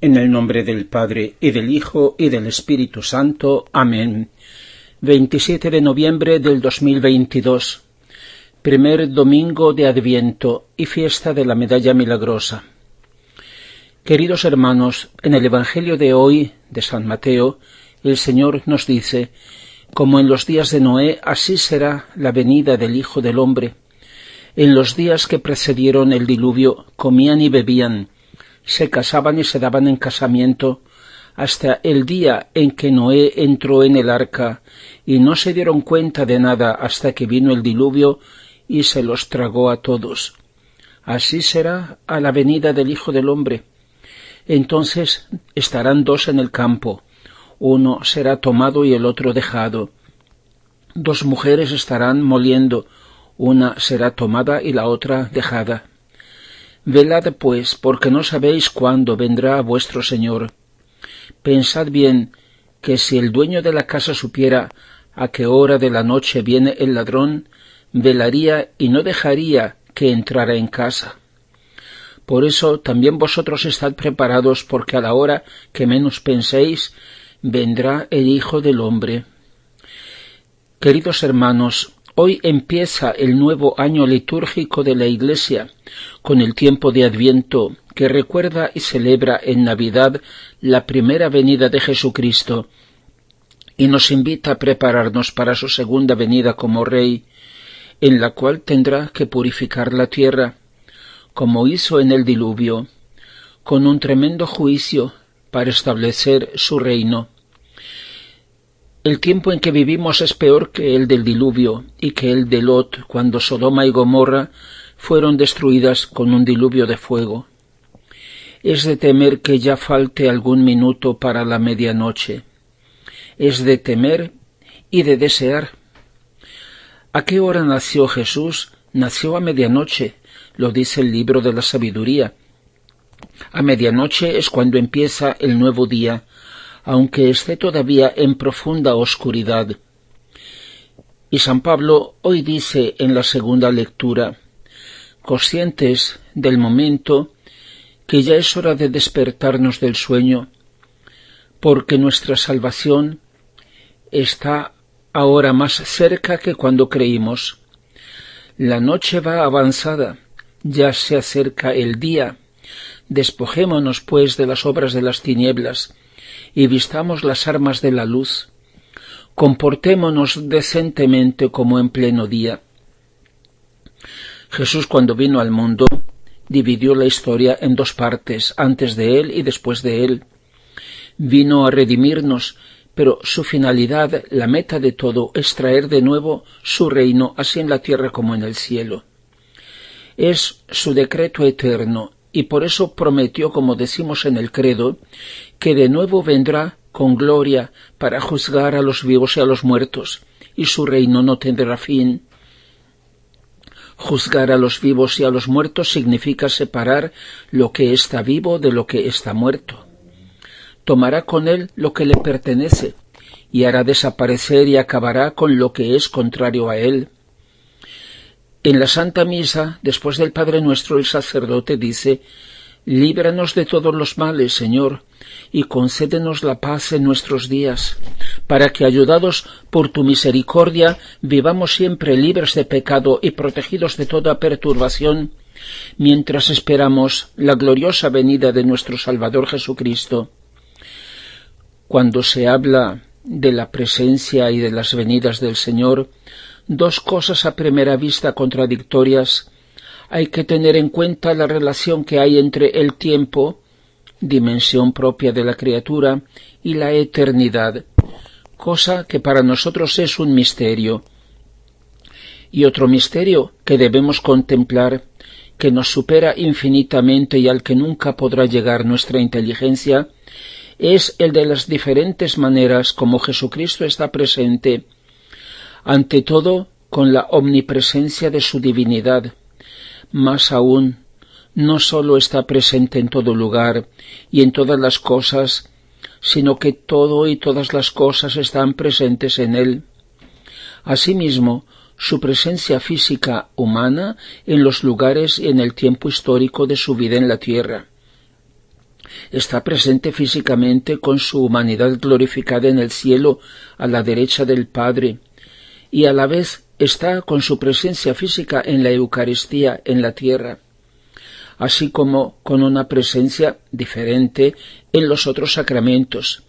En el nombre del Padre, y del Hijo, y del Espíritu Santo. Amén. 27 de noviembre del 2022. Primer domingo de Adviento y fiesta de la Medalla Milagrosa. Queridos hermanos, en el Evangelio de hoy, de San Mateo, el Señor nos dice: como en los días de Noé, así será la venida del Hijo del Hombre. En los días que precedieron el diluvio, comían y bebían, se casaban y se daban en casamiento, hasta el día en que Noé entró en el arca, y no se dieron cuenta de nada hasta que vino el diluvio y se los tragó a todos. Así será a la venida del Hijo del Hombre. Entonces estarán dos en el campo, uno será tomado y el otro dejado. Dos mujeres estarán moliendo, una será tomada y la otra dejada. Velad pues, porque no sabéis cuándo vendrá vuestro Señor. Pensad bien, que si el dueño de la casa supiera a qué hora de la noche viene el ladrón, velaría y no dejaría que entrara en casa. Por eso también vosotros estad preparados, porque a la hora que menos penséis, vendrá el Hijo del Hombre. Queridos hermanos, hoy empieza el nuevo año litúrgico de la Iglesia, con el tiempo de Adviento, que recuerda y celebra en Navidad la primera venida de Jesucristo, y nos invita a prepararnos para su segunda venida como Rey, en la cual tendrá que purificar la tierra, como hizo en el diluvio, con un tremendo juicio para establecer su reino. El tiempo en que vivimos es peor que el del diluvio y que el de Lot, cuando Sodoma y Gomorra fueron destruidas con un diluvio de fuego. Es de temer que ya falte algún minuto para la medianoche. Es de temer y de desear. ¿A qué hora nació Jesús? Nació a medianoche, lo dice el libro de la sabiduría. A medianoche es cuando empieza el nuevo día, aunque esté todavía en profunda oscuridad. Y San Pablo hoy dice en la segunda lectura: conscientes del momento, que ya es hora de despertarnos del sueño, porque nuestra salvación está ahora más cerca que cuando creímos. La noche va avanzada, ya se acerca el día. Despojémonos, pues, de las obras de las tinieblas, y vistamos las armas de la luz. Comportémonos decentemente como en pleno día. Jesús, cuando vino al mundo, dividió la historia en dos partes, antes de él y después de él. Vino a redimirnos, pero su finalidad, la meta de todo, es traer de nuevo su reino, así en la tierra como en el cielo. Es su decreto eterno, y por eso prometió, como decimos en el credo, que de nuevo vendrá con gloria para juzgar a los vivos y a los muertos, y su reino no tendrá fin. Juzgar a los vivos y a los muertos significa separar lo que está vivo de lo que está muerto. Tomará con él lo que le pertenece, y hará desaparecer y acabará con lo que es contrario a él. En la Santa Misa, después del Padre Nuestro, el sacerdote dice: líbranos de todos los males, Señor, y concédenos la paz en nuestros días, para que, ayudados por tu misericordia, vivamos siempre libres de pecado y protegidos de toda perturbación, mientras esperamos la gloriosa venida de nuestro Salvador Jesucristo. Cuando se habla de la presencia y de las venidas del Señor, dos cosas a primera vista contradictorias. Hay que tener en cuenta la relación que hay entre el tiempo, dimensión propia de la criatura, y la eternidad, cosa que para nosotros es un misterio. Y otro misterio que debemos contemplar, que nos supera infinitamente y al que nunca podrá llegar nuestra inteligencia, es el de las diferentes maneras como Jesucristo está presente, ante todo con la omnipresencia de su divinidad. Más aún, no sólo está presente en todo lugar y en todas las cosas, sino que todo y todas las cosas están presentes en él. Asimismo, su presencia física humana en los lugares y en el tiempo histórico de su vida en la tierra. Está presente físicamente con su humanidad glorificada en el cielo a la derecha del Padre, y a la vez está con su presencia física en la Eucaristía en la tierra, así como con una presencia diferente en los otros sacramentos.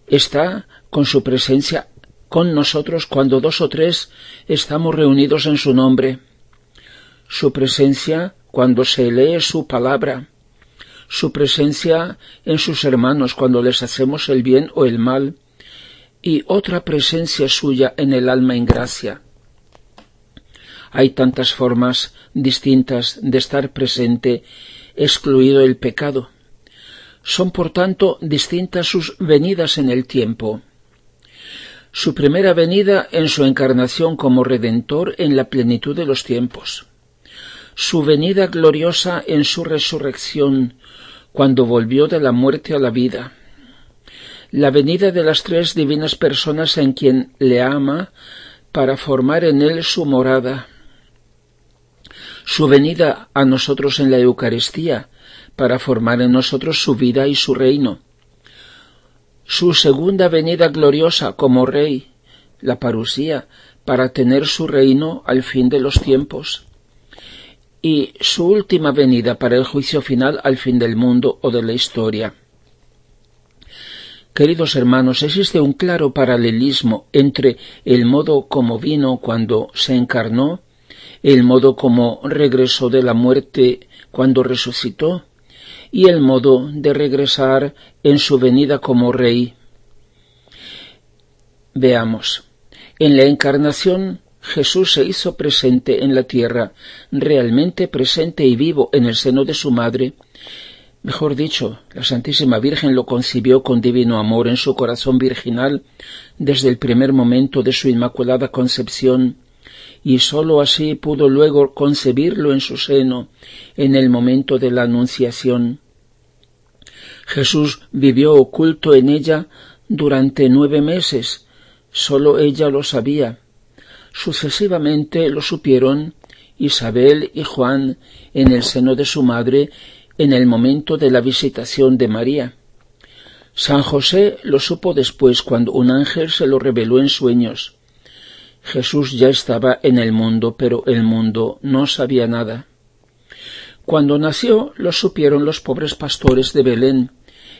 Está con su presencia con nosotros cuando 2 o 3 estamos reunidos en su nombre, su presencia cuando se lee su palabra, su presencia en sus hermanos cuando les hacemos el bien o el mal, y otra presencia suya en el alma en gracia. Hay tantas formas distintas de estar presente, excluido el pecado. Son por tanto distintas sus venidas en el tiempo. Su primera venida en su encarnación como Redentor en la plenitud de los tiempos. Su venida gloriosa en su resurrección, cuando volvió de la muerte a la vida. La venida de las 3 divinas personas en quien le ama para formar en él su morada. Su venida a nosotros en la Eucaristía para formar en nosotros su vida y su reino. Su segunda venida gloriosa como Rey, la parusía, para tener su reino al fin de los tiempos. Y su última venida para el juicio final al fin del mundo o de la historia. Queridos hermanos, existe un claro paralelismo entre el modo como vino cuando se encarnó, el modo como regresó de la muerte cuando resucitó, y el modo de regresar en su venida como Rey. Veamos. En la encarnación, Jesús se hizo presente en la tierra, realmente presente y vivo en el seno de su madre. Mejor dicho, la Santísima Virgen lo concibió con divino amor en su corazón virginal desde el primer momento de su inmaculada concepción, y sólo así pudo luego concebirlo en su seno en el momento de la Anunciación. Jesús vivió oculto en ella durante 9 meses, sólo ella lo sabía. Sucesivamente lo supieron Isabel y Juan en el seno de su madre en el momento de la visitación de María. San José lo supo después cuando un ángel se lo reveló en sueños. Jesús ya estaba en el mundo, pero el mundo no sabía nada. Cuando nació lo supieron los pobres pastores de Belén,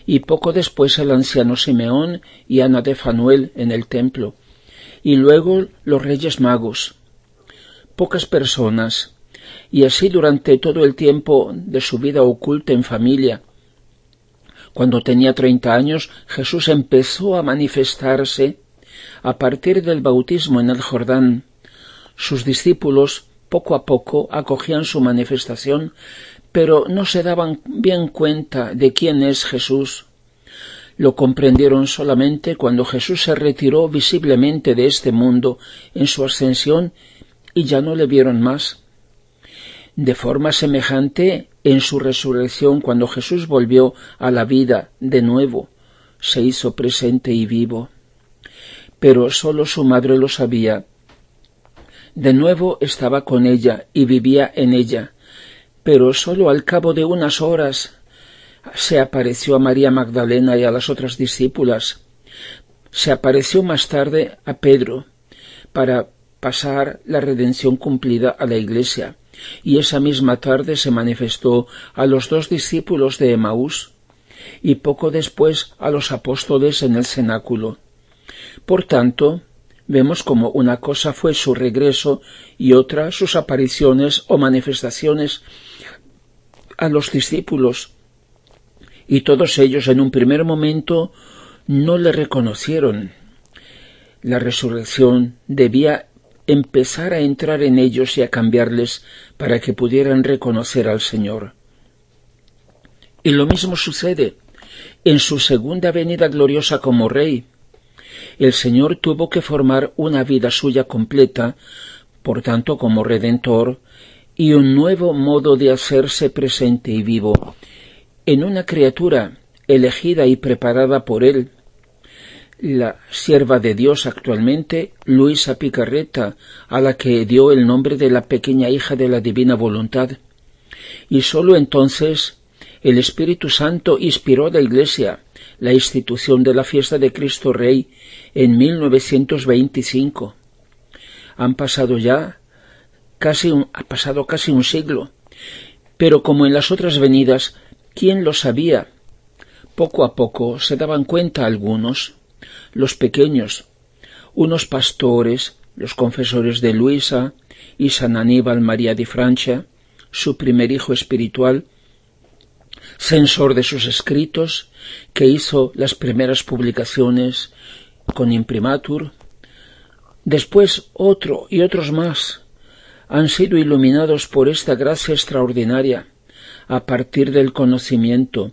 y poco después el anciano Simeón y Ana de Fanuel en el templo, y luego los Reyes Magos. Pocas personas, y así durante todo el tiempo de su vida oculta en familia. Cuando tenía 30 años, Jesús empezó a manifestarse a partir del bautismo en el Jordán. Sus discípulos, poco a poco, acogían su manifestación, pero no se daban bien cuenta de quién es Jesús. Lo comprendieron solamente cuando Jesús se retiró visiblemente de este mundo en su ascensión y ya no le vieron más. De forma semejante, en su resurrección, cuando Jesús volvió a la vida de nuevo, se hizo presente y vivo. Pero sólo su madre lo sabía. De nuevo estaba con ella y vivía en ella, pero sólo al cabo de unas horas se apareció a María Magdalena y a las otras discípulas. Se apareció más tarde a Pedro para pasar la redención cumplida a la Iglesia, y esa misma tarde se manifestó a los 2 discípulos de Emaús y poco después a los apóstoles en el cenáculo. Por tanto, vemos como una cosa fue su regreso y otra sus apariciones o manifestaciones a los discípulos, y todos ellos en un primer momento no le reconocieron. La resurrección debía empezar a entrar en ellos y a cambiarles para que pudieran reconocer al Señor. Y lo mismo sucede en su segunda venida gloriosa como Rey. El Señor tuvo que formar una vida suya completa, por tanto como Redentor, y un nuevo modo de hacerse presente y vivo en una criatura elegida y preparada por Él, la sierva de Dios actualmente, Luisa Picarreta, a la que dio el nombre de la pequeña hija de la divina voluntad, y sólo entonces el Espíritu Santo inspiró a la Iglesia la institución de la fiesta de Cristo Rey en 1925. Ha pasado casi un siglo, pero como en las otras venidas, ¿quién lo sabía? Poco a poco se daban cuenta algunos, los pequeños, unos pastores, los confesores de Luisa y San Aníbal María di Francia, su primer hijo espiritual, censor de sus escritos, que hizo las primeras publicaciones con imprimatur. Después otro y otros más han sido iluminados por esta gracia extraordinaria a partir del conocimiento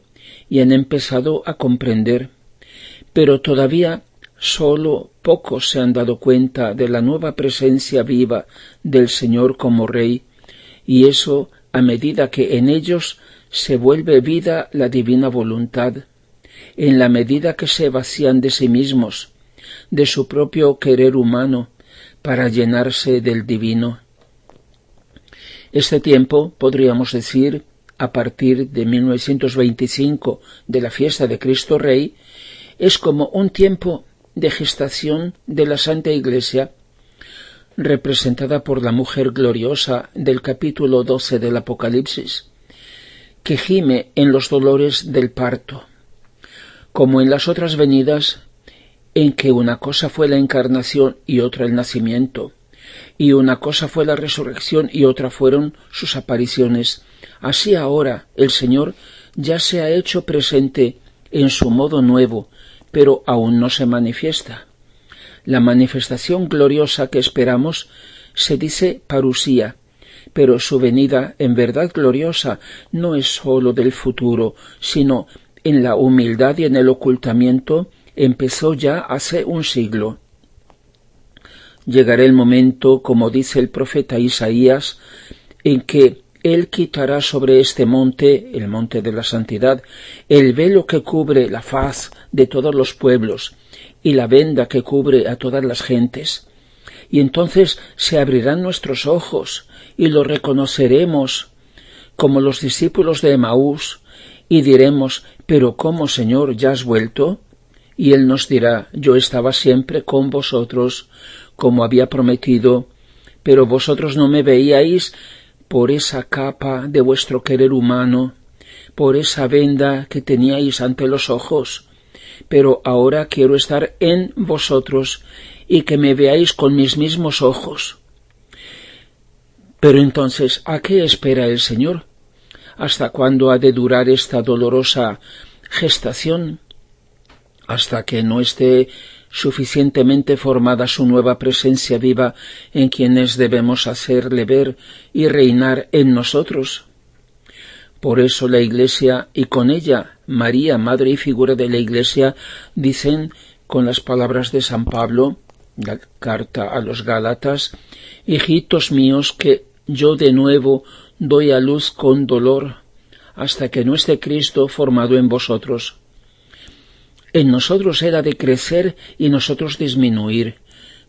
y han empezado a comprender, pero todavía solo pocos se han dado cuenta de la nueva presencia viva del Señor como Rey, y eso a medida que en ellos se vuelve vida la divina voluntad, en la medida que se vacían de sí mismos, de su propio querer humano, para llenarse del divino. Este tiempo, podríamos decir, a partir de 1925, de la fiesta de Cristo Rey, es como un tiempo de gestación de la Santa Iglesia, representada por la mujer gloriosa del capítulo 12 del Apocalipsis, que gime en los dolores del parto, como en las otras venidas, en que una cosa fue la encarnación y otra el nacimiento, y una cosa fue la resurrección y otra fueron sus apariciones. Así ahora el Señor ya se ha hecho presente en su modo nuevo, pero aún no se manifiesta. La manifestación gloriosa que esperamos se dice parusía, pero su venida en verdad gloriosa no es sólo del futuro, sino en la humildad y en el ocultamiento empezó ya hace un siglo. Llegará el momento, como dice el profeta Isaías, en que Él quitará sobre este monte, el monte de la santidad, el velo que cubre la faz de todos los pueblos y la venda que cubre a todas las gentes. Y entonces se abrirán nuestros ojos y lo reconoceremos como los discípulos de Emaús y diremos: «¿Pero cómo, Señor, ya has vuelto?» Y Él nos dirá: «Yo estaba siempre con vosotros, como había prometido, pero vosotros no me veíais por esa capa de vuestro querer humano, por esa venda que teníais ante los ojos, pero ahora quiero estar en vosotros y que me veáis con mis mismos ojos». Pero entonces, ¿a qué espera el Señor? ¿Hasta cuándo ha de durar esta dolorosa gestación? Hasta que no esté suficientemente formada su nueva presencia viva en quienes debemos hacerle ver y reinar en nosotros. Por eso la Iglesia, y con ella María, Madre y figura de la Iglesia, dicen con las palabras de San Pablo, la carta a los Gálatas: «Hijitos míos, que yo de nuevo doy a luz con dolor, hasta que no esté Cristo formado en vosotros». En nosotros era de crecer y nosotros disminuir,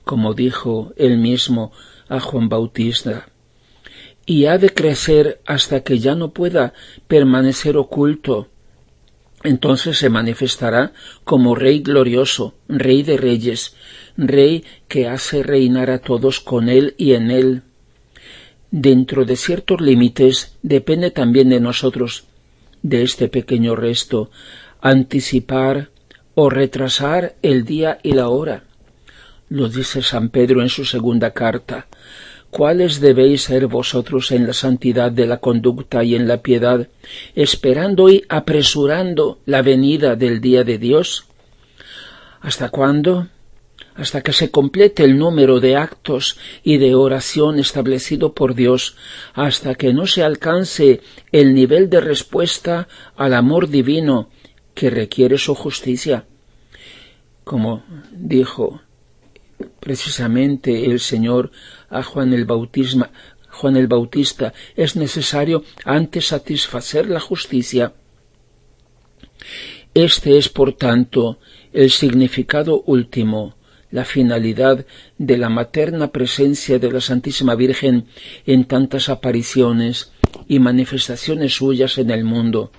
como dijo él mismo a Juan Bautista, y ha de crecer hasta que ya no pueda permanecer oculto. Entonces se manifestará como Rey glorioso, Rey de reyes, Rey que hace reinar a todos con él y en él. Dentro de ciertos límites depende también de nosotros, de este pequeño resto, anticipar o retrasar el día y la hora. Lo dice San Pedro en su segunda carta: «¿Cuáles debéis ser vosotros en la santidad de la conducta y en la piedad, esperando y apresurando la venida del día de Dios?» ¿Hasta cuándo? Hasta que se complete el número de actos y de oración establecido por Dios, hasta que no se alcance el nivel de respuesta al amor divino que requiere su justicia. Como dijo precisamente el Señor a Juan el Bautista, es necesario antes satisfacer la justicia. Este es, por tanto, el significado último, la finalidad de la materna presencia de la Santísima Virgen en tantas apariciones y manifestaciones suyas en el mundo.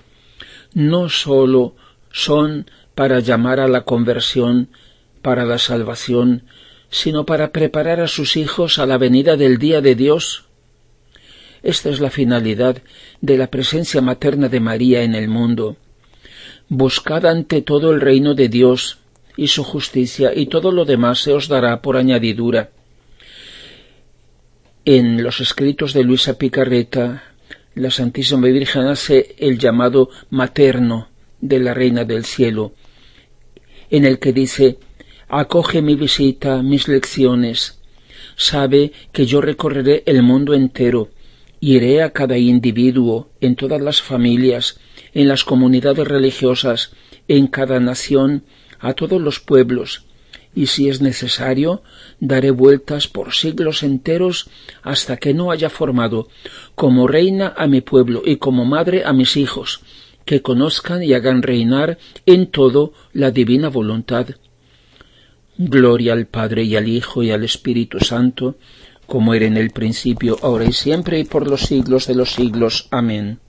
no sólo son para llamar a la conversión, para la salvación, sino para preparar a sus hijos a la venida del día de Dios. Esta es la finalidad de la presencia materna de María en el mundo. Buscad ante todo el reino de Dios y su justicia, y todo lo demás se os dará por añadidura. En los escritos de Luisa Picarreta, la Santísima Virgen hace el llamado materno de la Reina del Cielo, en el que dice: acoge mi visita, mis lecciones, sabe que yo recorreré el mundo entero, iré a cada individuo, en todas las familias, en las comunidades religiosas, en cada nación, a todos los pueblos, y si es necesario, daré vueltas por siglos enteros hasta que no haya formado como reina a mi pueblo y como madre a mis hijos, que conozcan y hagan reinar en todo la divina voluntad. Gloria al Padre y al Hijo y al Espíritu Santo, como era en el principio, ahora y siempre, y por los siglos de los siglos. Amén.